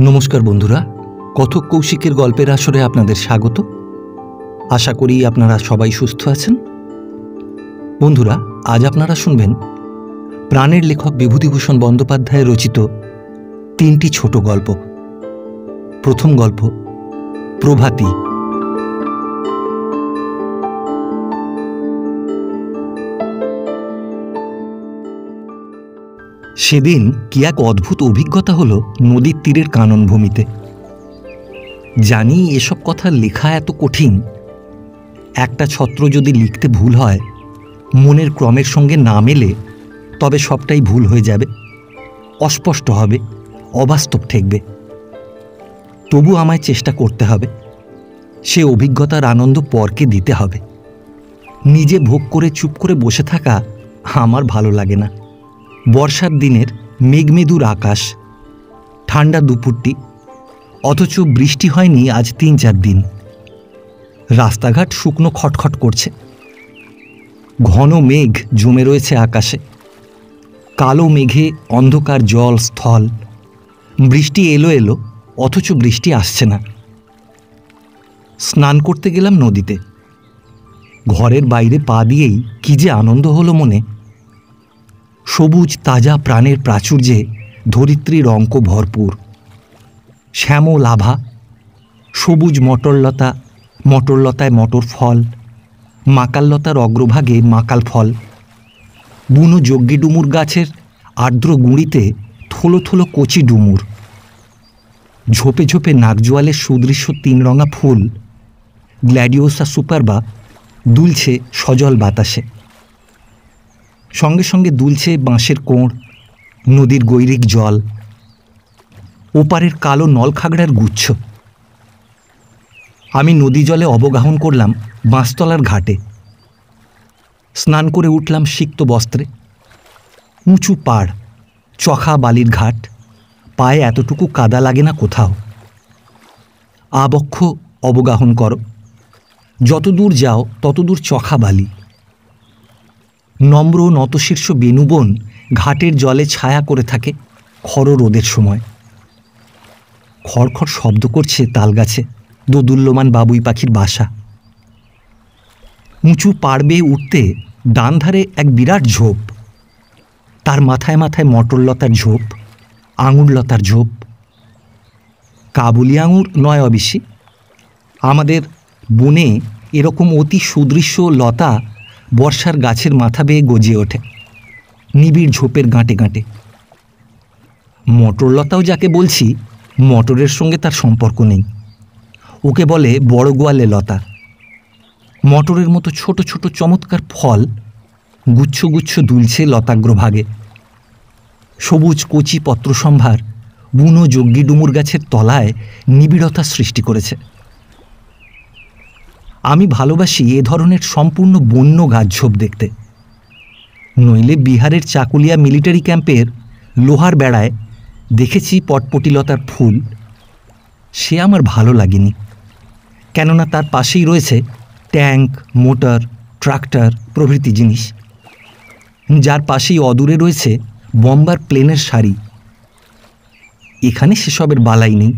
নমস্কার বন্ধুরা, কথক কৌশিকের গল্পের আসরে আপনাদের স্বাগত। আশা করি আপনারা সবাই সুস্থ আছেন। বন্ধুরা, আজ আপনারা শুনবেন প্রাণের লেখক বিভূতিভূষণ বন্দ্যোপাধ্যায় রচিত 3টি ছোট গল্প। প্রথম গল্প প্রভাতী। সেদিন কি এক অদ্ভুত অভিজ্ঞতা হলো নদীর তীরের কাননভূমিতে। জানি এসব কথা লেখা এত কঠিন, একটা ছত্র যদি লিখতে ভুল হয়, মনের ক্রমের সঙ্গে না মেলে, তবে সবটাই ভুল হয়ে যাবে, অস্পষ্ট হবে, অবাস্তব ঠেকবে। তবু আমায় চেষ্টা করতে হবে, সে অভিজ্ঞতার আনন্দ পরকে দিতে হবে। নিজে ভোগ করে চুপ করে বসে থাকা আমার ভালো লাগে না। বর্ষার দিনের মেঘমেদুর আকাশ, ঠান্ডা দুপুরটি, অথচ বৃষ্টি হয়নি আজ 3-4 দিন। রাস্তাঘাট শুকনো খটখট করছে, ঘন মেঘ জমে রয়েছে আকাশে, কালো মেঘে অন্ধকার জল স্থল। বৃষ্টি এলো এলো, অথচ বৃষ্টি আসছে না। স্নান করতে গেলাম নদীতে। ঘরের বাইরে পা দিয়েই কি যে আনন্দ হলো মনে। সবুজ তাজা প্রাণের প্রাচুর্যে ধরিত্রীর অঙ্ক ভরপুর। শ্যামল আভা, সবুজ মটরলতা, মটরলতায় মটর ফল, মাকাললতার অগ্রভাগে মাকাল ফল, বুনো যজ্ঞি ডুমুর গাছের আর্দ্র গুঁড়িতে থলো থলো কচি ডুমুর, ঝোপে ঝোপে নাকজোয়ালের সুদৃশ্য 3 রঙা ফুল, গ্ল্যাডিওসা সুপারবা, দুলছে সজল বাতাসে। সঙ্গে সঙ্গে দুলছে বাঁশের কোঁড়, নদীর গৈরিক জল, ওপারের কালো নলখাগড়ার গুচ্ছ। আমি নদী জলে অবগাহন করলাম বাঁশতলার ঘাটে। স্নান করে উঠলাম সিক্ত বস্ত্রে। উঁচু পাড়, চখা বালির ঘাট, পায়ে এতটুকু কাদা লাগে না কোথাও। আবক্ষ অবগাহন করো, যতদূর যাও ততদূর চখা বালি। নম্র নতশীর্ষ বেণুবন ঘাটের জলে ছায়া করে থাকে খর রোদের সময়। খড়খড় শব্দ করছে তালগাছে দোদুল্যমান বাবুই পাখির বাসা। উঁচু পাড় বেয়ে উঠতে ডান ধারে এক বিরাট ঝোপ, তার মাথায় মাথায় মটরলতার ঝোপ, আঙুরলতার ঝোপ। কাবুলি আঙুর নয় অবশ্যি, আমাদের বনে এরকম অতি সুদৃশ্য লতা বর্ষার গাছের মাথা বেয়ে গজিয়ে ওঠে নিবিড় ঝোপের গাঁটে গাঁটে। মটরলতাও যাকে বলছি, মটরের সঙ্গে তার সম্পর্ক নেই, ওকে বলে বড় গোয়ালে লতা। মটরের মতো ছোট ছোট চমৎকার ফল গুচ্ছ গুচ্ছ দুলছে লতাগ্রভাগে। সবুজ কচি পত্রসম্ভার বুনো যজ্ঞি ডুমুর গাছের তলায় নিবিড়তা সৃষ্টি করেছে। আমি ভালোবাসি এ ধরনের সম্পূর্ণ বন্য গাছঝোপ দেখতে। নইলে বিহারের চাকুলিয়া মিলিটারি ক্যাম্পের লোহার বেড়ায় দেখেছি পটপটিলতার ফুল, সে আমার ভালো লাগেনি। কেননা তার পাশেই রয়েছে ট্যাঙ্ক, মোটর, ট্রাক্টর প্রভৃতি জিনিস, যার পাশেই অদূরে রয়েছে বম্বার প্লেনের সারি। এখানে সেসবের বালাই নেই।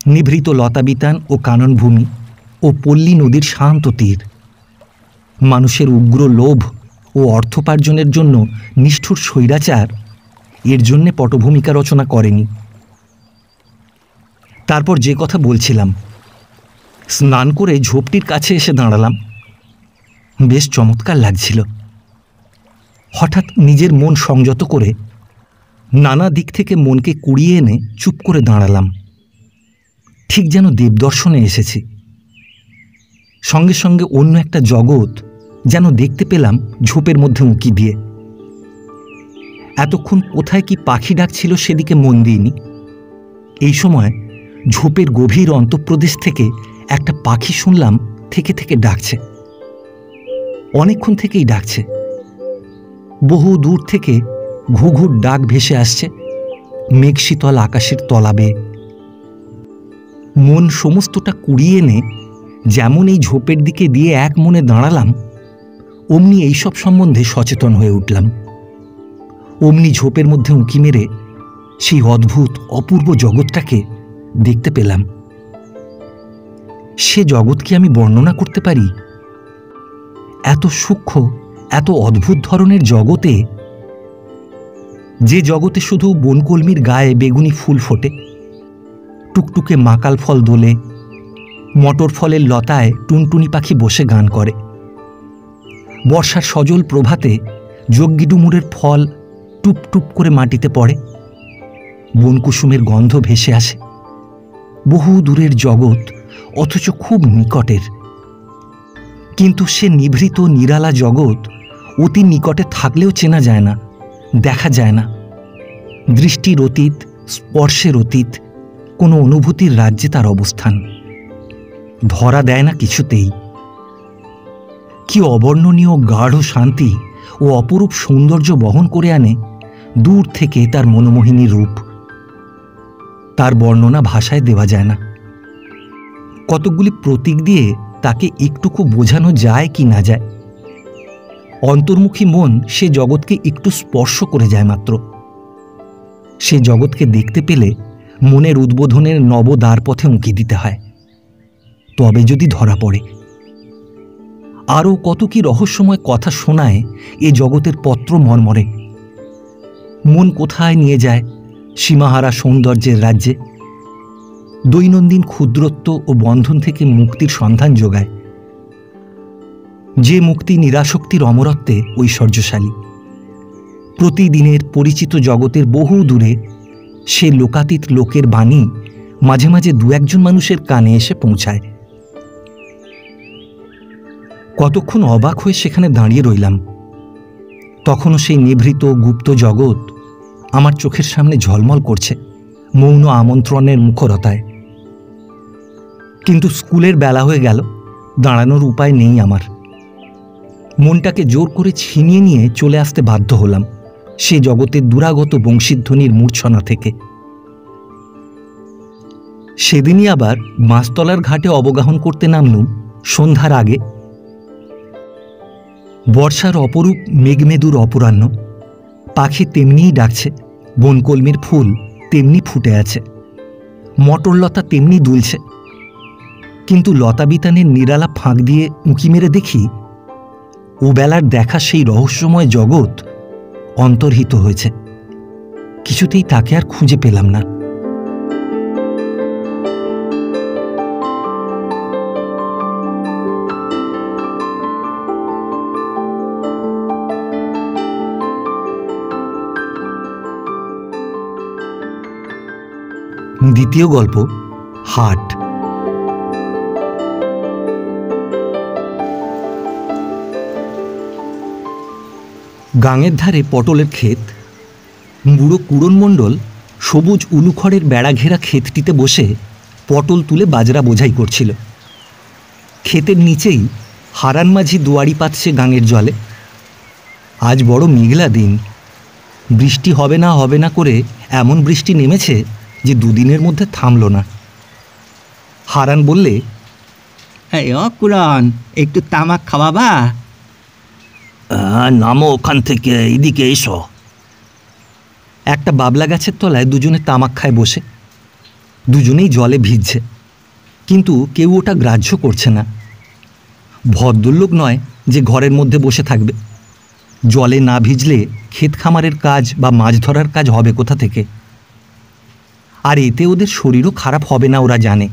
নিভৃত লতাবিতান ও কাননভূমি ও পল্লী নদীর শান্ত তীর। মানুষের উগ্র লোভ ও অর্থোপার্জনের জন্য নিষ্ঠুর স্বৈরাচার এর জন্যে পটভূমিকা রচনা করেনি। তারপর যে কথা বলছিলাম, স্নান করে ঝোপটির কাছে এসে দাঁড়ালাম। বেশ চমৎকার লাগছিল। হঠাৎ নিজের মন সংযত করে নানা দিক থেকে মনকে কুড়িয়ে এনে চুপ করে দাঁড়ালাম, ঠিক যেন দেবদর্শনে এসেছি। সঙ্গে সঙ্গে অন্য একটা জগৎ যেন দেখতে পেলাম ঝোপের মধ্যে উঁকি দিয়ে। এতক্ষণ কোথায় কি পাখি ডাকছিল সেদিকে মন দিইনি। এই সময় ঝোপের গভীর অন্তঃপ্রদেশ থেকে একটা পাখি শুনলাম থেকে থেকে ডাকছে। অনেকক্ষণ থেকেই ডাকছে। বহু দূর থেকে ঘুঘুর ডাক ভেসে আসছে মেঘশীতল আকাশের তলা বেয়ে। মন সমস্তটা কুড়িয়ে এনে যেমন এই ঝোপের দিকে দিয়ে এক মনে দাঁড়ালাম, অমনি এইসব সম্বন্ধে সচেতন হয়ে উঠলাম। অমনি ঝোপের মধ্যে উঁকি মেরে সেই অদ্ভুত অপূর্ব জগৎটাকে দেখতে পেলাম। সে জগৎ কি আমি বর্ণনা করতে পারি? এত সূক্ষ্ম, এত অদ্ভুত ধরনের জগতে, যে জগতে শুধু বনকলমির গায়ে বেগুনি ফুল ফোটে, টুকটুকে মাকাল ফল দোলে, মটর ফলের লতায় টুনটুনি পাখি বসে গান করে, বর্ষার সজল প্রভাতে যজ্ঞিডুমুরের ফল টুপ টুপ করে মাটিতে পড়ে, বনকুসুমের গন্ধ ভেসে আসে। বহু দূরের জগৎ, অথচ খুব নিকটের। কিন্তু সে নিভৃত নিরালা জগৎ অতি নিকটে থাকলেও চেনা যায় না, দেখা যায় না। দৃষ্টির অতীত, স্পর্শের অতীত, কোনো অনুভূতির রাজ্যে তার অবস্থান। ধরা দেয় না কিছুতেই। কি অবর্ণনীয় গাঢ় শান্তি ও অপরূপ সৌন্দর্য বহন করে আনে দূর থেকে তার মনোমোহিনী রূপ। তার বর্ণনা ভাষায় দেওয়া যায় না। কতকগুলি প্রতীক দিয়ে তাকে একটুকু বোঝানো যায় কি না যায়। অন্তর্মুখী মন সে জগৎকে একটু স্পর্শ করে যায় মাত্র। সে জগৎকে দেখতে পেলে মনের উদ্বোধনের নব দ্বারপথে উঁকি দিতে হয়, তবে যদি ধরা পড়ে। আরও কত কি রহস্যময় কথা শোনায় এ জগতের পত্র মর্মরে। মন কোথায় নিয়ে যায় সীমাহারা সৌন্দর্যের রাজ্যে, দৈনন্দিন ক্ষুদ্রত্ব ও বন্ধন থেকে মুক্তির সন্ধান যোগায়। যে মুক্তি নিরাসক্তির অমরত্বে ঐশ্বর্যশালী। প্রতিদিনের পরিচিত জগতের বহু দূরে সে লোকাতীত লোকের বাণী মাঝে মাঝে দু একজন মানুষের কানে এসে পৌঁছায়। কতক্ষণ অবাক হয়ে সেখানে দাঁড়িয়ে রইলাম। তখনও সেই নিভৃত গুপ্ত জগৎ আমার চোখের সামনে ঝলমল করছে মৌন আমন্ত্রণের মুখরতায়। কিন্তু স্কুলের বেলা হয়ে গেল, দাঁড়ানোর উপায় নেই আমার। মনটাকে জোর করে ছিনিয়ে নিয়ে চলে আসতে বাধ্য হলাম সে জগতের দুরাগত বংশীধ্বনির মূর্ছনা থেকে। সেদিনই আবার মাছতলার ঘাটে অবগাহন করতে নামলুম সন্ধ্যার আগে। বর্ষার অপরূপ মেঘমেদুর অপরাহ্ন। পাখি তেমনিই ডাকছে, বনকলমির ফুল তেমনি ফুটে আছে, মটরলতা তেমনি দুলছে। কিন্তু লতাবিতানের নিরালা ফাঁক দিয়ে উঁকি মেরে দেখি ও বেলার দেখা সেই রহস্যময় জগৎ অন্তর্হিত হয়েছে। কিছুতেই তাকে আর খুঁজে পেলাম না। দ্বিতীয় গল্প, হাট। গাঙের ধারে পটলের ক্ষেত। বুড়ো কুড়ন মণ্ডল সবুজ উলুখড়ের বেড়া ঘেরা ক্ষেতটিতে বসে পটল তুলে বাজরা বোঝাই করছিল। ক্ষেতের নিচেই হারান মাঝি দুয়ারি পাতছে গাঙের জলে। আজ বড় মেঘলা দিন। বৃষ্টি হবে না করে এমন বৃষ্টি নেমেছে যে দুদিনের মধ্যে থামল না। হারান বললে, কুরন, একটু তামাক খাওয়াবা? নামো ওখান থেকে, এদিকে এসো। একটা বাবলা গাছের তলায় দুজনে তামাক খায় বসে। দুজনেই জলে ভিজছে, কিন্তু কেউ ওটা গ্রাহ্য করছে না। ভদ্রলোক নয় যে ঘরের মধ্যে বসে থাকবে। জলে না ভিজলে ক্ষেত খামারের কাজ বা মাছ ধরার কাজ হবে কোথা থেকে? আর এতে ওদের শরীরও খারাপ হবে না ওরা জানে।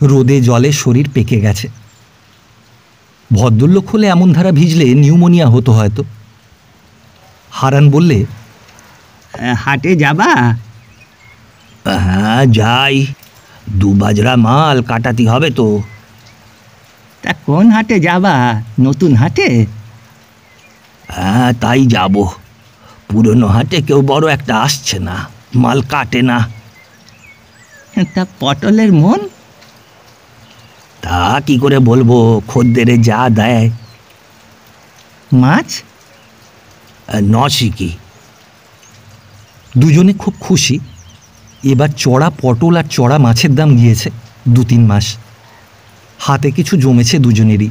রোদে জলে শরীর পেকে গেছে। ভদ্রলোক হলে এমন ধারা ভিজলে নিউমোনিয়া হতো হয়তো। হারান বললে, হাটে যাবা? হ্যাঁ যাই, 2 বাজরা মাল কাটাতে হবে তো। তা কোন হাটে যাবা? নতুন হাটে? হ্যাঁ তাই যাব। পুরনো হাটে কেউ বড় একটা আসছে না, মাল কাটে না। তা পটলের মন? তা কি করে বলবো, খদ্দেরে যা দেয়। মাছ? নশিকি। দুজনে খুব খুশি। এবার চড়া পটল আর চড়া মাছের দাম গিয়েছে 2-3 মাস। হাতে কিছু জমেছে দুজনেরই।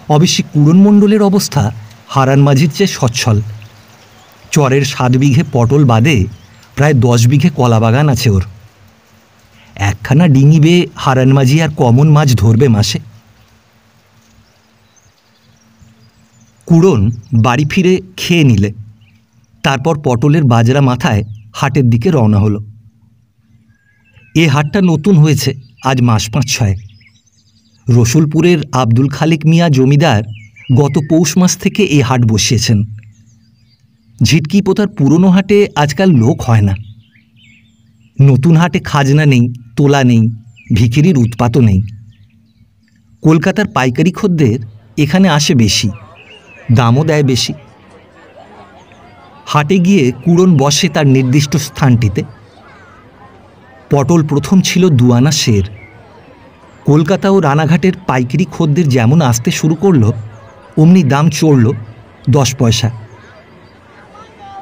অবশ্যই কুড়ন মণ্ডলের অবস্থা হারান মাঝির চেয়ে সচ্ছল। চরের 7 বিঘে পটল বাদে প্রায় 10 বিঘে কলা বাগান আছে ওর। একখানা ডিঙি বেয়ে হারান মাঝি আর কমন মাছ ধরবে মাসে। কুড়ন বাড়ি ফিরে খেয়ে নিলে, তারপর পটলের বাজরা মাথায় হাটের দিকে রওনা হলো। এ হাটটা নতুন হয়েছে আজ মাস 5-6। রসুলপুরের আব্দুল খালিক মিয়া জমিদার গত পৌষ মাস থেকে এই হাট বসিয়েছেন। ঝিটকি পোতার পুরনো হাটে আজকাল লোক হয় না। নতুন হাটে খাজনা নেই, তোলা নেই, ভিখিরির উৎপাতও নেই। কলকাতার পাইকারি খদ্দের এখানে আসে বেশি, দামও দেয় বেশি। হাটে গিয়ে কুড়ন বসে তার নির্দিষ্ট স্থানটিতে। পটল প্রথম ছিল 2 আনা সের। কলকাতা ও রানাঘাটের পাইকারি খদ্দের যেমন আসতে শুরু করলো, অমনি দাম চড়ল 10 পয়সা।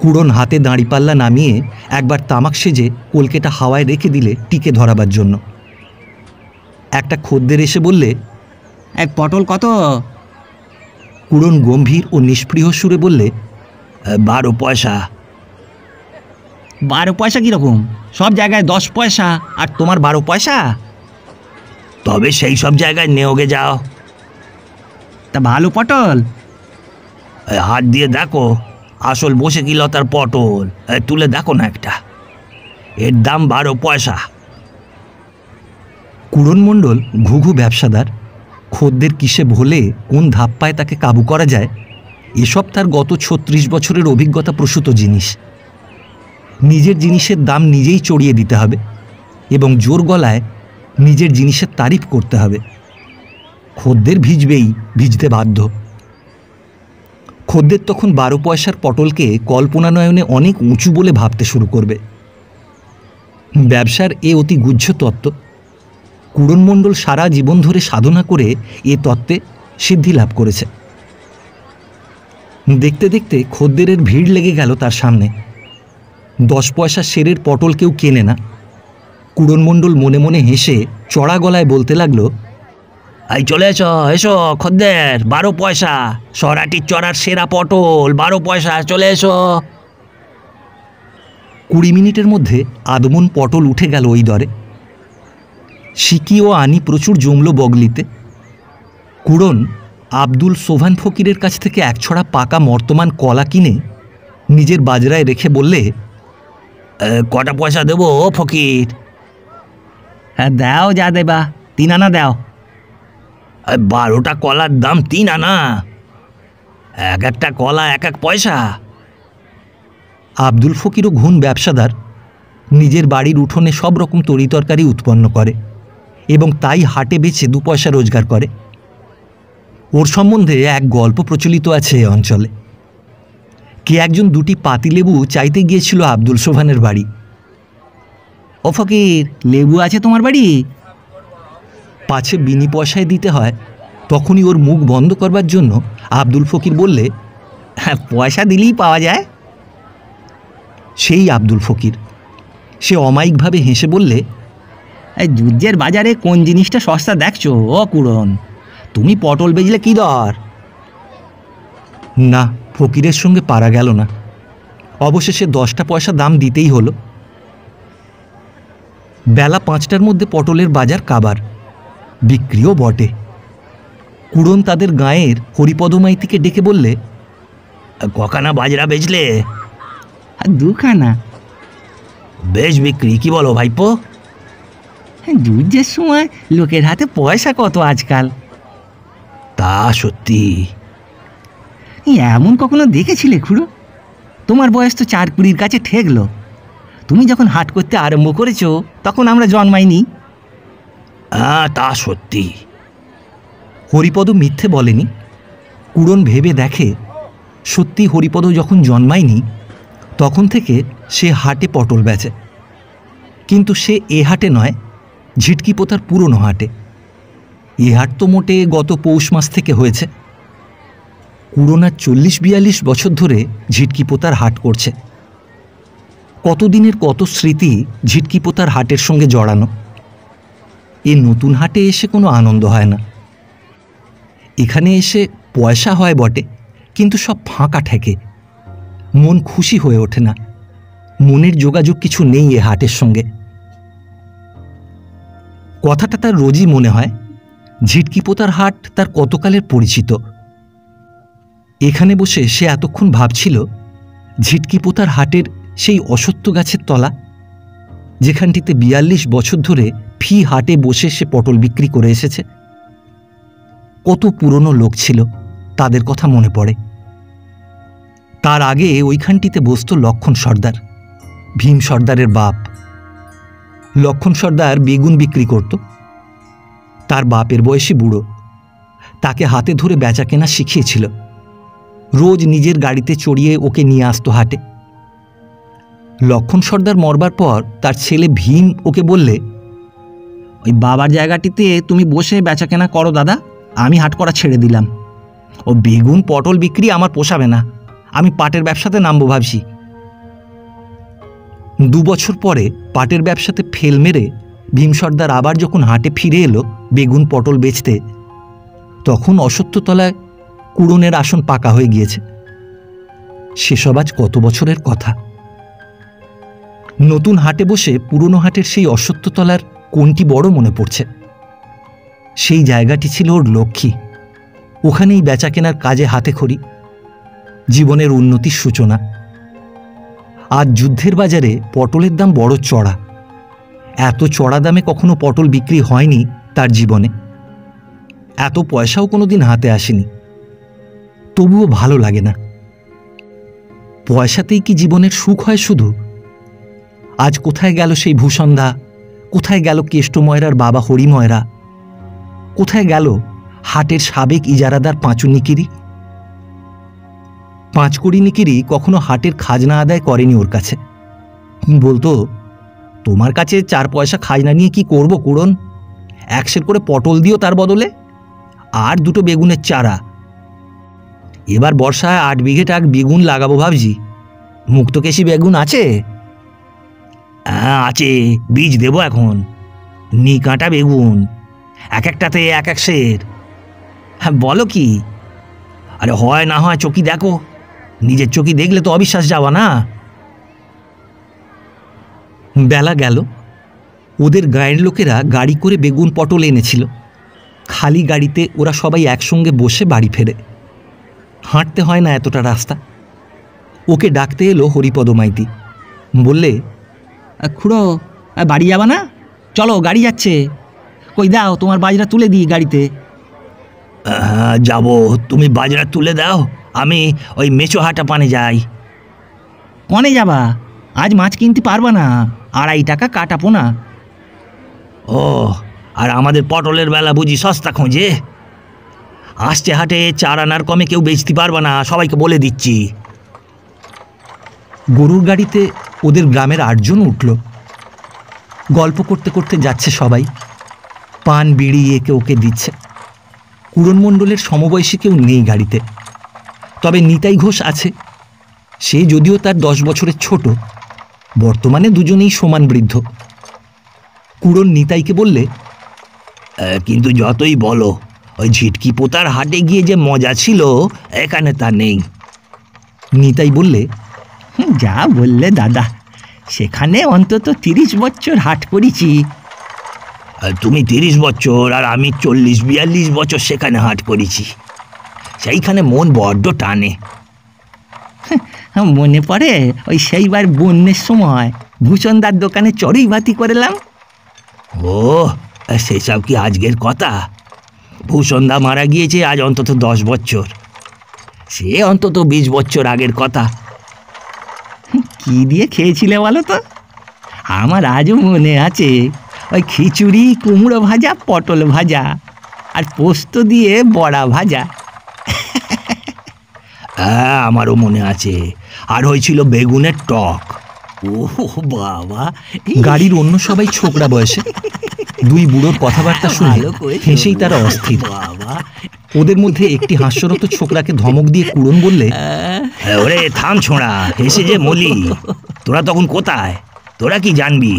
কুড়ন হাতে দাঁড়িপাল্লা নামিয়ে একবার তামাক সেজে কলকেটা হাওয়ায় রেখে দিলে টিকে ধরাবার জন্য। একটা খদ্দের এসে বললে, এক পটল কত? কুড়ন গম্ভীর ও নিষ্পৃহ সুরে বললে, 12 পয়সা। 12 পয়সা কীরকম? সব জায়গায় 10 পয়সা, আর তোমার 12 পয়সা? তবে সেই সব জায়গায় নেওগে যাও। তা ভালো পটল? হাত দিয়ে দেখো, আসল বসে কি লতার পটল। তুলে দেখো না একটা, এর দাম 12 পয়সা। কুড়ন মণ্ডল ঘুঘু ব্যবসাদার। খদ্দের কিসে ভোলে কোন ধাপ্পায় তাকে কাবু করা যায়, এসব তার গত 36 বছরের অভিজ্ঞতা প্রসূত জিনিস। নিজের জিনিসের দাম নিজেই চড়িয়ে দিতে হবে এবং জোর গলায় নিজের জিনিসের তারিফ করতে হবে। খদ্দের ভিজবেই, ভিজতে বাধ্য। খদ্দের তখন 12 পয়সার পটলকে কল্পনানয়নে অনেক উঁচু বলে ভাবতে শুরু করবে। ব্যবসার এ অতি গুহ্য তত্ত্ব। কুড়ন মণ্ডল সারা জীবন ধরে সাধনা করে এ তত্ত্বে সিদ্ধি লাভ করেছে। দেখতে দেখতে খদ্দেরের ভিড় লেগে গেল তার সামনে। 10 পয়সা সেরের পটল কেউ কেনে না। কুড়ন মণ্ডল মনে মনে হেসে চড়া গলায় বলতে লাগলো, এই চলে এসো খদ্দের, 12 পয়সা, সরাটির চড়ার সেরা পটল, 12 পয়সা, চলে এসো। 20 মিনিটের মধ্যে আদমন পটল উঠে গেল ওই দরে। সিকি ও আনি প্রচুর জমলো বগলিতে। কুড়ন আব্দুল সোভান ফকিরের কাছ থেকে 1 ছড়া পাকা মর্তমান কলা কিনে নিজের বাজরায় রেখে বললে, কটা পয়সা দেবো ও ফকির? হ্যাঁ দাও, যা দেবা, 3 আনা দাও। 12টা কলার দাম 3 আনা, এক একটা কলা 1 পয়সা। আব্দুল ফকিরও ঘুণ ব্যবসাদার। নিজের বাড়ির উঠোনে সব রকম তরিতরকারি উৎপন্ন করে এবং তাই হাটে বেচে 2 পয়সা রোজগার করে। ওর সম্বন্ধে এক গল্প প্রচলিত আছে এ অঞ্চলে। কে একজন 2টি পাতিলেবু চাইতে গিয়েছিল আব্দুল সোভানের বাড়ি। ও ফকির, লেবু আছে তোমার বাড়ি? পাছে বিনি পয়সায় দিতে হয়। তখনই ওর মুখ বন্ধ করবার জন্য আব্দুল ফকির বললে, হ্যাঁ, পয়সা দিলেই পাওয়া যায়। সেই আব্দুল ফকির। সে অমায়িকভাবে হেসে বললে, এই যুদ্ধের বাজারে কোন জিনিসটা সস্তা দেখছো ও কুড়ন? তুমি পটল বেচলে কি দর? না, ফকিরের সঙ্গে পারা গেল না। অবশেষে 10টা পয়সা দাম দিতেই হলো। বেলা 5টার মধ্যে পটলের বাজার কাবার, বিক্রিও বটে। কুড়ন তাদের গাঁয়ের হরিপদ মাইতিকে ডেকে বললে, কখানা বাজরা বেচলে? 2 খানা। বেশ বিক্রি, কি বলো ভাইপো? যুদ্ধের সময় লোকের হাতে পয়সা কত আজকাল। তা সত্যি। এমন কখনো দেখেছিলে খুড়ো? তোমার বয়স তো 4-20 কাছে ঠেকলো। তুমি যখন হাট করতে আরম্ভ করেছো তখন আমরা জন্মাইনি। তা সত্যি। হরিপদ মিথ্যে বলেনি। কুড়ন ভেবে দেখে, সত্যি হরিপদ যখন জন্মায়নি তখন থেকে সে হাটে পটল বেচে। কিন্তু সে এ হাটে নয়, ঝিটকি পোতার পুরনো হাটে। এ হাট তো মোটে গত পৌষ মাস থেকে হয়েছে। কুড়ন আর 40-42 বছর ধরে ঝিটকি পোতার হাট করছে। কতদিনের কত স্মৃতি ঝিটকি পোতার হাটের সঙ্গে জড়ানো। এ নতুন হাটে এসে কোনো আনন্দ হয় না। এখানে এসে পয়সা হয় বটে, কিন্তু সব ফাঁকা ঠেকে। মন খুশি হয়ে ওঠে না। মনের যোগাযোগ কিছু নেই এ হাটের সঙ্গে। কথাটা তার রোজই মনে হয়। ঝিটকিপোতার হাট তার কতকালের পরিচিত। এখানে বসে সে এতক্ষণ ভাবছিল ঝিটকিপোতার হাটের সেই অশ্বত্থ গাছের তলা, যেখানটিতে ৪২ বছর ধরে ফি হাটে বসে সে পটল বিক্রি করে এসেছে। কত পুরনো লোক ছিল, তাদের কথা মনে পড়ে। তার আগে ওইখানটিতে বসত লক্ষণ সর্দার, ভীম সর্দারের বাপ। লক্ষণ সর্দার বেগুন বিক্রি করত। তার বাপের বয়সী বুড়ো, তাকে হাতে ধরে বেচা কেনা শিখিয়েছিল। রোজ নিজের গাড়িতে চড়িয়ে ওকে নিয়ে আসতো হাটে। লক্ষণ সর্দার মরবার পর তার ছেলে ভীম ওকে বললে, ওই বাবার জায়গাটিতে তুমি বসে বেচা কেনা করো দাদা, আমি হাট করা ছেড়ে দিলাম। ও বেগুন পটল বিক্রি আমার পোষাবে না, আমি পাটের ব্যবসাতে নামবো ভাবছি। 2 বছর পরে পাটের ব্যবসাতে ফেল মেরে ভীম সর্দার আবার যখন হাটে ফিরে এলো বেগুন পটল বেচতে, তখন অশ্বত্থতলায় কুড়নের আসন পাকা হয়ে গিয়েছে। সেসব আজ কত বছরের কথা। নতুন হাটে বসে পুরনো হাটের সেই অশ্বত্থতলার কোনটি বড় মনে পড়ছে। সেই জায়গাটি ছিল ওর লক্ষ্মী। ওখানেই বেচা কেনার কাজে হাতে খড়ি, জীবনের উন্নতির সূচনা। আজ যুদ্ধের বাজারে পটলের দাম বড় চড়া। এত চড়া দামে কখনো পটল বিক্রি হয়নি তার জীবনে। এত পয়সাও কোনোদিন হাতে আসেনি। তবুও ভালো লাগে না। পয়সাতেই কি জীবনের সুখ হয় শুধু? আজ কোথায় গেল সেই ভূষণদা? কোথায় গেল কেষ্টময়রার বাবা হরিময়রা? কোথায় গেল হাটের সাবেক ইজারাদার পাঁচু নিকিরি? পাঁচকড়ি নিকিরি কখনো হাটের খাজনা আদায় করেনি ওর কাছে। বলতো, তোমার কাছে 4 পয়সা খাজনা নিয়ে কি করব কুড়ন? 1 সের করে পটল দিও তার বদলে, আর 2টো বেগুনের চারা। এবার বর্ষায় 8 বিঘে টাক বেগুন লাগাবো ভাবছি। মুক্তকেশী বেগুন আছে? হ্যাঁ আছে, বীজ দেব এখন। কাঁটা বেগুন, এক একটাতে 1 সের। হ্যাঁ বলো কি? আরে হয় না হয় চোখি দেখো, নিজের চোখি দেখলে তো অবিশ্বাস যাওয়া না। বেলা গেল। ওদের গায়ের লোকেরা গাড়ি করে বেগুন পটল এনেছিল। খালি গাড়িতে ওরা সবাই একসঙ্গে বসে বাড়ি ফেরে। হাঁটতে হয় না এতটা রাস্তা। ওকে ডাকতে এলো হরিপদ মাইতি। বললে, খুড়ো বাড়ি যাবা না? চলো গাড়ি যাচ্ছে। কই দাও তোমার বাজরা তুলে দিই গাড়িতে। যাব, তুমি বাজরা তুলে দাও, আমি ওই মেচোহাটা পানে যাই। কনে যাবা? আজ মাছ কিনতে পারবা না, 2.5 টাকা কাটা পোনা। ও, আর আমাদের পটলের বেলা বুঝি সস্তা খোঁজে? আসছে হাটে 4 আনার কমে কেউ বেচতে পারবা না, সবাইকে বলে দিচ্ছি। গরুর গাড়িতে ওদের গ্রামের 8 জন উঠল। গল্প করতে করতে যাচ্ছে সবাই। পান বিড়ি একে ওকে দিচ্ছে। কুড়নমণ্ডলের সমবয়সী কেউ নেই গাড়িতে, তবে নিতাই ঘোষ আছে। সে যদিও তার 10 বছরের ছোট, বর্তমানে দুজনেই সমান বৃদ্ধ। কুড়ন নিতাইকে বললে, কিন্তু যতই বলো, ওই ঝিটকিপোতার হাটে গিয়ে যে মজা ছিল এখানে তা নেই। নিতাই বললে, যা বললে দাদা, সেখানে অন্তত 30 বছর হাট করেছি। তুমি 30 বছর আর আমি 40-42 বছর সেখানে হাট করেছি। সেইখানে মন বড্ড টানে। মনে পড়ে ওই সেইবার বন্যের সময় ভূষণদার দোকানে চড়ুই ভাতি করলাম। ও, সেসব কি আজকের কথা? ভূষণদা মারা গিয়েছে আজ অন্তত 10 বছর। সে অন্তত 20 বছর আগের কথা। কি দিয়ে খেয়েছিলে বলো তো? আমার আজও মনে আছে, ওই খিচুড়ি, কুমড়ো ভাজা, পটল ভাজা আর পোস্ত দিয়ে বড়া ভাজা। হ্যাঁ, আমারও মনে আছে। আর হয়েছিল বেগুনের টক। ও বাবা! গাড়ির অন্য সবাই ছোকরা বয়সে। 2 বুড়োর কথাবার্তা শুনে হেসেই তারা অস্থির। ওদের মধ্যে একটি হাস্যরত ছোকরাকে ধমক দিয়ে কুড়ন বললে, ওরে থাম ছোঁড়া, হেসে যে মলি। তোরা তখন কোথায়? তোরা কি জানবি?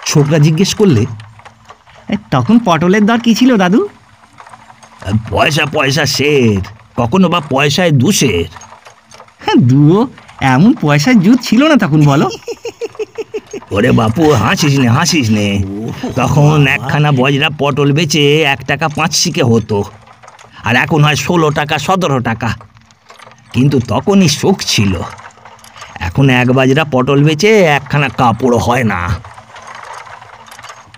ছোকরা জিজ্ঞেস করলে, তখন পটলের দর কি ছিল দাদু? পয়সা সের, কখনো বা পয়সায় 2 সের। দুও এমন পয়সার জুত ছিল না তখন, বলো? ওরে বাপু, হাসিস নে। তখন একখানা বজরা পটল বেচে 1 টাকা 5 শিকে হতো, আর এখন হয় 16 টাকা 17 টাকা। কিন্তু তখনই সুখ ছিল। এখন 1 বাজরা পটল বেচে একখানা কাপড় হয় না।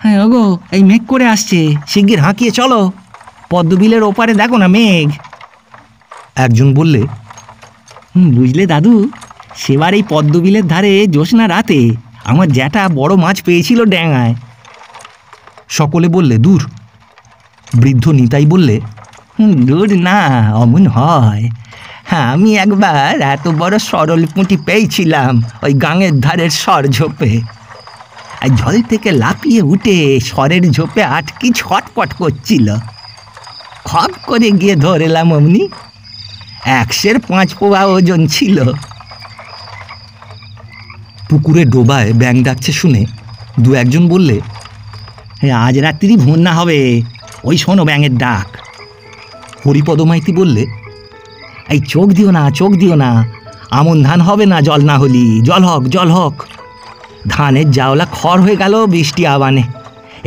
হ্যাঁ ওগো, এই মেঘ করে আসছে, শিগগির হাঁকিয়ে চলো। পদ্মবিলের ওপারে দেখো না মেঘ। একজন বললে, বুঝলে দাদু, সেবার এই পদ্মবিলের ধারে জ্যোৎস্না রাতে আমার জ্যাঠা বড় মাছ পেয়েছিল ড্যাঙায়। সকলে বললে, দূর। বৃদ্ধ নিতাই বললে, দূর না, অমন হয়। হ্যাঁ, আমি একবার এত বড় সরল পুঁটি পেয়েছিলাম ওই গাঙের ধারের সর ঝোপে। আর জল থেকে লাফিয়ে উঠে সরের ঝোপে আটকি ছটপট করছিল। খপ করে গিয়ে ধরেলাম, অমনি 105 পোয়া ওজন ছিল। পুকুরে ডোবায় ব্যাঙ ডাকছে শুনে 2-1জন বললে, আজ রাত্রি বন্যা হবে, ওই শোনো ব্যাঙের ডাক। হরিপদ মাইতি বললে, এই চোখ দিও না, আমন ধান হবে না জল না হলি। জল হোক। ধানের জাওলা খড় হয়ে গেল বৃষ্টি আবানে।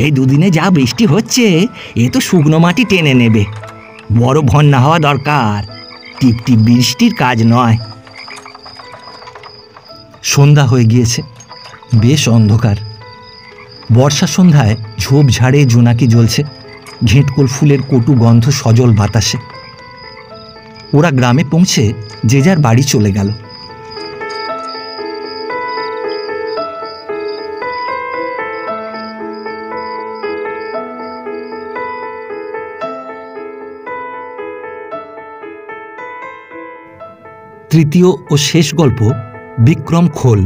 এই দুদিনে যা বৃষ্টি হচ্ছে, এ তো শুকনো মাটি টেনে নেবে। বড় বন্যা হওয়া দরকার, টিপ টিপ বৃষ্টির কাজ নয়। সন্ধ্যা হয়ে গিয়েছে, বেশ অন্ধকার। বর্ষা সন্ধ্যায় ঝোপঝাড়ে জোনাকি জ্বলছে, ঘেঁটকোল ফুলের কটু গন্ধ সজল বাতাসে। ওরা গ্রামে পৌঁছে যে যার বাড়ি চলে গেল। তৃতীয় ও শেষ গল্প, বিক্রম খোল।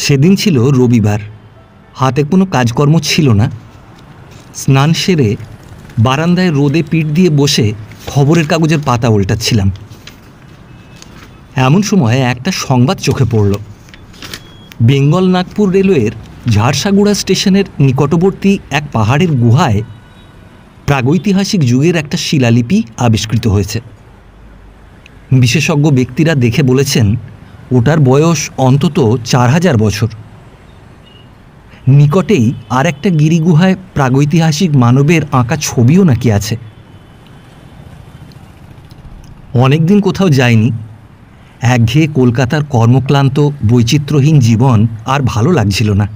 সেদিন ছিল রবিবার, হাতে কোনো কাজকর্ম ছিল না। স্নান সেরে বারান্দায় রোদে পিঠ দিয়ে বসে খবরের কাগজের পাতা উল্টাচ্ছিলাম। এমন সময় একটা সংবাদ চোখে পড়ল। বেঙ্গল নাগপুর রেলওয়ের ঝাড়সাগুড়া স্টেশনের নিকটবর্তী এক পাহাড়ের গুহায় প্রাগৈতিহাসিক যুগের একটা শিলালিপি আবিষ্কৃত হয়েছে। বিশেষজ্ঞ ব্যক্তিরা দেখে বলেছেন ওটার বয়স অন্তত 4000 বছর। নিকটেই আর একটা গিরিগুহায় প্রাগৈতিহাসিক মানবের আঁকা ছবিও নাকি আছে। অনেকদিন কোথাও যায়নি, একঘেয়ে কলকাতার কর্মক্লান্ত বৈচিত্র্যহীন জীবন আর ভালো লাগছিল না।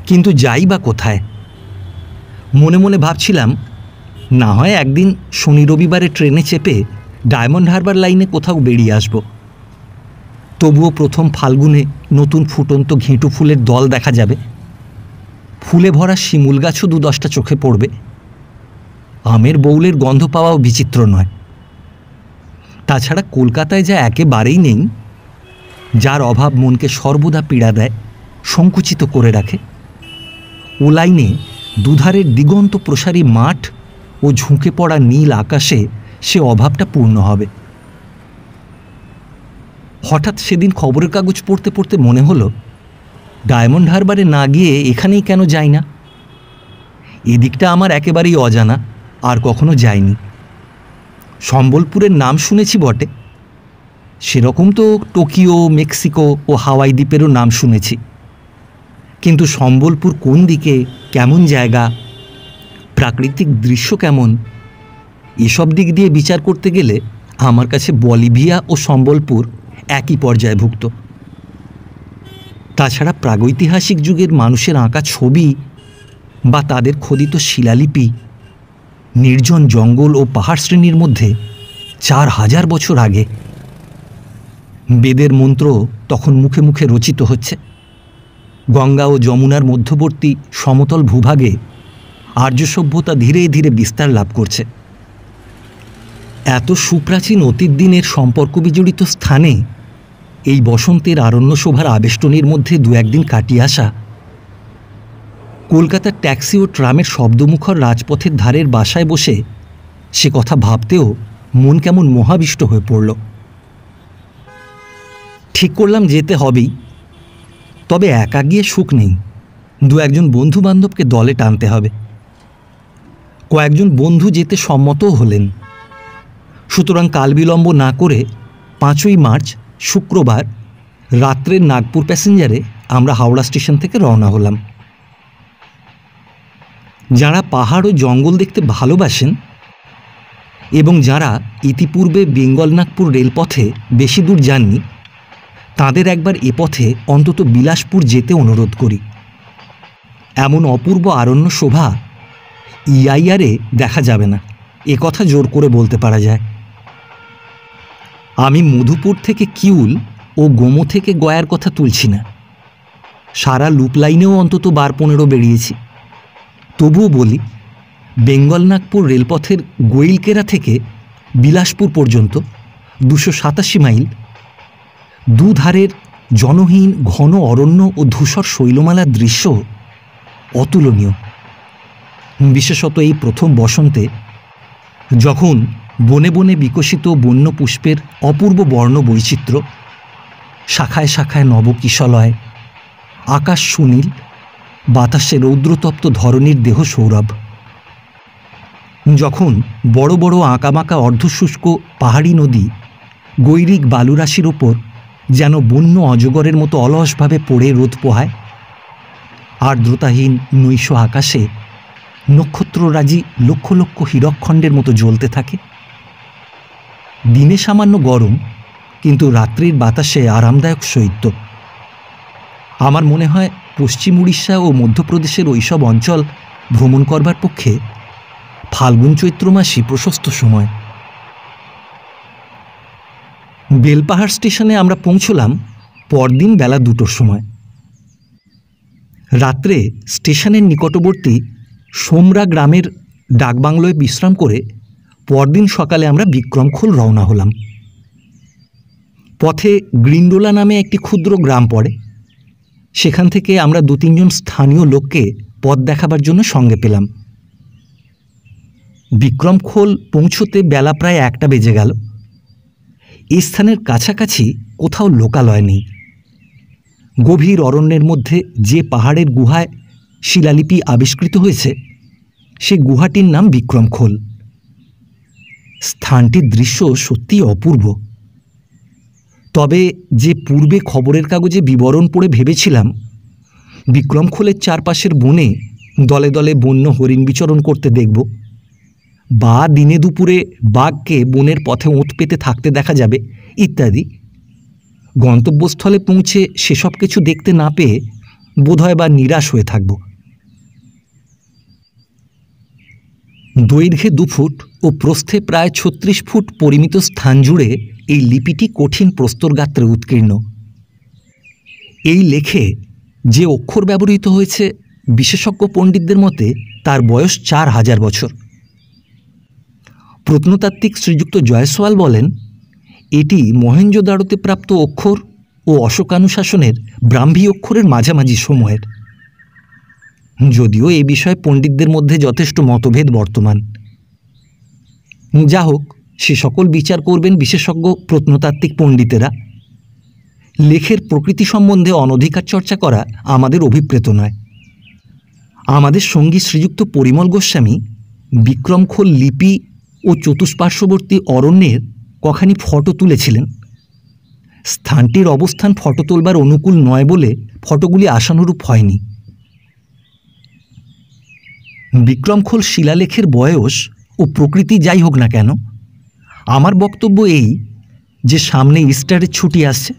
কিন্তু যাই বা কোথায়? মনে মনে ভাবছিলাম, না হয় একদিন শনি রবিবারে ট্রেনে চেপে ডায়মন্ড হারবার লাইনে কোথাও বেরিয়ে আসব। তবুও প্রথম ফাল্গুনে নতুন ফুটন্ত ঘেঁটু ফুলের দল দেখা যাবে, ফুলে ভরা শিমুল গাছও 2-10টা চোখে পড়বে। আমের বউলের গন্ধ পাওয়াও বিচিত্র নয়। তাছাড়া কলকাতায় যা একেবারেই নেই, যার অভাব মনকে সর্বদা পীড়া দেয়, সংকুচিত করে রাখে, ও লাইনে দুধারের দিগন্ত প্রসারী মাঠ ও ঝুঁকে পড়া নীল আকাশে সে অভাবটা পূর্ণ হবে। হঠাৎ সেদিন খবরের কাগজ পড়তে পড়তে মনে হলো, ডায়মন্ড হারবারে না গিয়ে এখানেই কেন যাই না? এদিকটা আমার একেবারেই অজানা, আর কখনো যাইনি। সম্বলপুরের নাম শুনেছি বটে, সেরকম তো টোকিও, মেক্সিকো ও হাওয়াই দ্বীপেরও নাম শুনেছি। কিন্তু সম্বলপুর কোন দিকে, কেমন জায়গা, প্রাকৃতিক দৃশ্য কেমন, এসব দিক দিয়ে বিচার করতে গেলে আমার কাছে বলিভিয়া ও সম্বলপুর একই পর্যায়ভুক্ত। তাছাড়া প্রাগৈতিহাসিক যুগের মানুষের আঁকা ছবি বা তাদের খোদিত শিলালিপি নির্জন জঙ্গল ও পাহাড় শ্রেণীর মধ্যে 4000 বছর আগে। বেদের মন্ত্র তখন মুখে মুখে রচিত হচ্ছে। গঙ্গা ও যমুনার মধ্যবর্তী সমতল ভূভাগে আর্য সভ্যতা ধীরে ধীরে বিস্তার লাভ করছে। এত সুপ্রাচীন অতীত দিনের সম্পর্ক বিজড়িত স্থানে এই বসন্তের আরণ্য শোভার আবেষ্টনীর মধ্যে 2-1 দিন কাটিয়ে আসা, কলকাতার ট্যাক্সি ও ট্রামের শব্দমুখর রাজপথের ধারের বাসায় বসে সে কথা ভাবতেও মন কেমন মোহাবিষ্ট হয়ে পড়ল। ঠিক করলাম যেতে হবেই, তবে একা গিয়ে সুখ নেই, 2-1জন বন্ধু বান্ধবকে দলে টানতে হবে। কয়েকজন বন্ধু যেতে সম্মতও হলেন। সুতরাং কাল বিলম্ব না করে 5ই মার্চ শুক্রবার রাত্রের নাগপুর প্যাসেঞ্জারে আমরা হাওড়া স্টেশন থেকে রওনা হলাম। যারা পাহাড় ও জঙ্গল দেখতে ভালোবাসেন এবং যারা ইতিপূর্বে বেঙ্গল নাগপুর রেলপথে বেশি দূর যাননি, তাদের একবার এ পথে অন্তত বিলাসপুর যেতে অনুরোধ করি। এমন অপূর্ব আরণ্য শোভা ইয়াইয়ারে দেখা যাবে না, এ কথা জোর করে বলতে পারা যায়। আমি মধুপুর থেকে কিউল ও গোমো থেকে গয়ার কথা তুলছি না, সারা লুপ লাইনেও অন্তত 12-15 বেরিয়েছি। তবুও বলি, বেঙ্গল নাগপুর রেলপথের গোইলকেরা থেকে বিলাসপুর পর্যন্ত 287 মাইল, দুধারের জনহীন ঘন অরণ্য ও ধূসর শৈলমালার দৃশ্য অতুলনীয়। বিশেষত এই প্রথম বসন্তে, যখন বনে বনে বিকশিত বন্য পুষ্পের অপূর্ব বর্ণ বৈচিত্র্য, শাখায় শাখায় নবকিশলয়, আকাশ সুনীল, বাতাসে রৌদ্রতপ্ত ধরনীর দেহ সৌরভ, যখন বড় বড় আঁকাবাঁকা অর্ধশুষ্ক পাহাড়ি নদী গৈরিক বালুরাশির ওপর যেন বন্য অজগরের মতো অলসভাবে পড়ে রোদ পোহায়, আর্দ্রতাহীন নৈশ আকাশে নক্ষত্ররাজি লক্ষ লক্ষ হীরকখণ্ডের মতো জ্বলতে থাকে। দিনে সামান্য গরম, কিন্তু রাত্রির বাতাসে আরামদায়ক শৈত্য। আমার মনে হয় পশ্চিম উড়িষ্যা ও মধ্যপ্রদেশের ওইসব অঞ্চল ভ্রমণ করবার পক্ষে ফাল্গুন চৈত্র মাসই প্রশস্ত সময়। বেলপাহাড় স্টেশনে আমরা পৌঁছলাম পরদিন বেলা 2টোর সময়। রাত্রে স্টেশনের নিকটবর্তী সোমরা গ্রামের ডাকবাংলোয় বিশ্রাম করে পরদিন সকালে আমরা বিক্রমখোল রওনা হলাম। পথে গ্রিন্ডোলা নামে একটি ক্ষুদ্র গ্রাম পড়ে, সেখান থেকে আমরা 2-3 জন স্থানীয় লোককে পথ দেখাবার জন্য সঙ্গে পেলাম। বিক্রমখোল পৌঁছতে বেলা প্রায় 1টা বেজে গেল। এই স্থানের কাছাকাছি কোথাও লোকালয় নেই। গভীর অরণ্যের মধ্যে যে পাহাড়ের গুহায় শিলালিপি আবিষ্কৃত হয়েছে, সে গুহাটির নাম বিক্রমখোল। স্থানটির দৃশ্য সত্যিই অপূর্ব। তবে যে পূর্বে খবরের কাগজে বিবরণ পড়ে ভেবেছিলাম বিক্রমখোলের চারপাশের বনে দলে দলে বন্য হরিণ বিচরণ করতে দেখব, বা দিনে দুপুরে বাঘকে বনের পথে ওঁত পেতে থাকতে দেখা যাবে ইত্যাদি, গন্তব্যস্থলে পৌঁছে সেসব কিছু দেখতে না পেয়ে বোধহয় বা নিরাশ হয়ে থাকব। দৈর্ঘ্যে 2 ফুট ও প্রস্থে প্রায় 36 ফুট পরিমিত স্থান জুড়ে এই লিপিটি কঠিন প্রস্তরগাত্রে উৎকীর্ণ। এই লেখে যে অক্ষর ব্যবহৃত হয়েছে, বিশেষজ্ঞ পণ্ডিতদের মতে তার বয়স 4000 বছর। প্রত্নতাত্ত্বিক শ্রীযুক্ত জয়সওয়াল বলেন, এটি মহেঞ্জোদারোতে প্রাপ্ত অক্ষর ও অশোকানুশাসনের ব্রাহ্মী অক্ষরের মাঝামাঝি সময়ের। যদিও এ বিষয়ে পণ্ডিতদের মধ্যে যথেষ্ট মতভেদ বর্তমান। যা হোক, সে সকল বিচার করবেন বিশেষজ্ঞ প্রত্নতাত্ত্বিক পণ্ডিতেরা। লেখের প্রকৃতি সম্বন্ধে অনধিকার চর্চা করা আমাদের অভিপ্রেত নয়। আমাদের সঙ্গী শ্রীযুক্ত পরিমল গোস্বামী বিক্রমখোল লিপি ও চতুষ্পার্শ্ববর্তী অরণ্যের কখানি ফটো তুলেছিলেন। স্থানটির অবস্থান ফটো তোলবার অনুকূল নয় বলে ফটোগুলি আশানুরূপ হয়নি। বিক্রমখোল শিলালেখের বয়স ও প্রকৃতি যাই হোক না কেন, আমার বক্তব্য এই যে সামনে ইস্টারের ছুটি আসছে।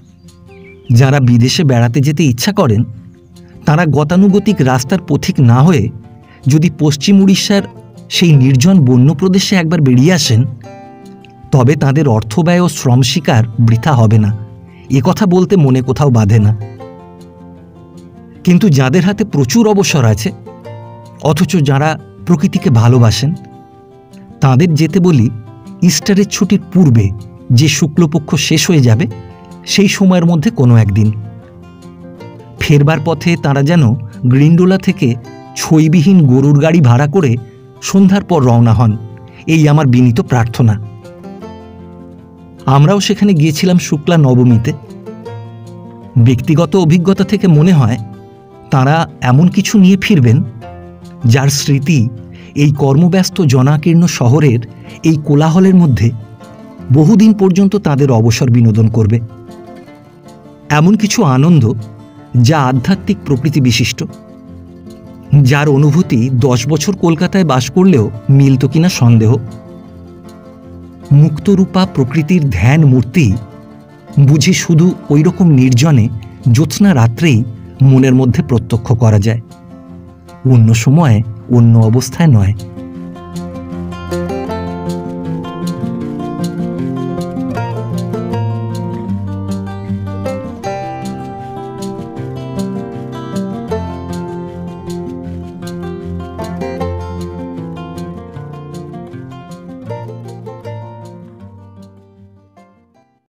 যারা বিদেশে বেড়াতে যেতে ইচ্ছা করেন, তারা গতানুগতিক রাস্তার পথিক না হয়ে যদি পশ্চিম উড়িষ্যার সেই নির্জন বন্য প্রদেশে একবার বেরিয়ে আসেন, তবে তাদের অর্থব্যয় ও শ্রম শিকার বৃথা হবে না, এ কথা বলতে মনে কোথাও বাধে না। কিন্তু যাদের হাতে প্রচুর অবসর আছে, অথচ যারা প্রকৃতিকে ভালোবাসেন, তাদের যেতে বলি ইস্টারের ছুটির পূর্বে যে শুক্লপক্ষ শেষ হয়ে যাবে সেই সময়ের মধ্যে কোনো একদিন। ফেরবার পথে তারা যেন গ্রিন্ডোলা থেকে ছইবিহীন গরুর গাড়ি ভাড়া করে সন্ধ্যার পর রওনা হন, এই আমার বিনীত প্রার্থনা। আমরাও সেখানে গিয়েছিলাম শুক্লা নবমীতে। ব্যক্তিগত অভিজ্ঞতা থেকে মনে হয় তারা এমন কিছু নিয়ে ফিরবেন যার স্মৃতি এই কর্মব্যস্ত জনাকীর্ণ শহরের এই কোলাহলের মধ্যে বহুদিন পর্যন্ত তাদের অবসর বিনোদন করবে। এমন কিছু আনন্দ যা আধ্যাত্মিক প্রকৃতি বিশিষ্ট, যার অনুভূতি 10 বছর কলকাতায় বাস করলেও মিলত কিনা সন্দেহ। মুক্তরূপা প্রকৃতির ধ্যান মূর্তি বুঝি শুধু ওই রকম নির্জনে জ্যোৎস্না রাত্রেই মনের মধ্যে প্রত্যক্ষ করা যায়, অন্য সময়ে অন্য অবস্থায় নয়।